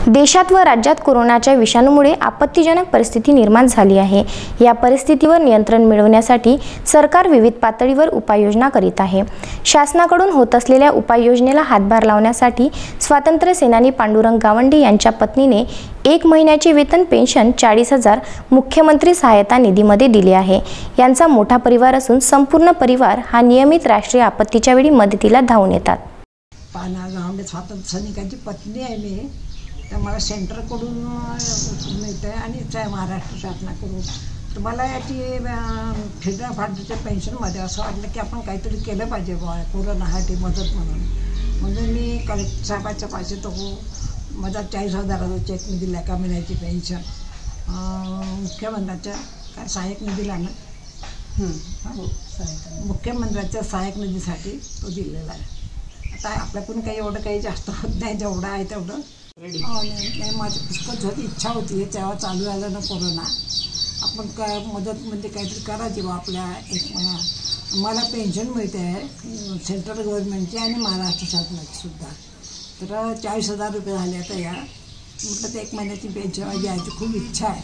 देशात व राज्यात कोरोनाच्या विषाणूमुळे आपत्तिजनक परिस्थिती निर्माण झाली आहे। या परिस्थितीवर नियंत्रण मिळवण्यासाठी सरकार विविध पातळीवर उपाययोजना करीत आहे। शासनाकडून होत असलेल्या उपाययोजनेला हातभार लावण्यासाठी स्वातंत्र्य सेनानी पांडुरंग गावंडे यांच्या पत्नीने 1 महिन्याचे वेतन पेन्शन 40,000 मुख्यमंत्री सहायता निधीमध्ये दिले आहे। यांचा मोठा परिवार असून संपूर्ण परिवार हा नियमित राष्ट्रीय आपत्तीच्या वेळी मदतीला धावून येतात। गावंडे स्वातंत्र्य सैनिकांची पत्नी आहे मी, तर मला सेंटरकडून मिळतं आणि महाराष्ट्र शासनाकडून तुम्हाला याची फिरणं फाटच्या पेन्शनमध्ये असं वाटलं की आपण काहीतरी केलं पाहिजे बा कोरोनासाठी मदत म्हणून मी कलेक्टर साहेबाच्या पाशी तो माझा 40,000चा चेक मी दिला एका महिन्याची पेन्शन मुख्यमंत्र्याच्या काय सहाय्यक निधीला ना मुख्यमंत्र्याच्या सहाय्यक निधीसाठी तो दिलेला आहे। आता आपल्याकडून काही एवढं काही जास्त होत नाही, जेवढं आहे तेवढं नाही। माझी पुष्कळ झाली इच्छा होती तेव्हा चालू झालं ना कोरोना, आपण काय मदत म्हणजे काहीतरी करायची बा आपल्या मला पेन्शन मिळते आहे सेंट्रल गव्हर्नमेंटची आणि महाराष्ट्र शासनाची सुद्धा, तर 40,000 रुपये झाले आता या म्हटलं तर 1 महिन्याची पेन्शन द्यायची खूप इच्छा आहे।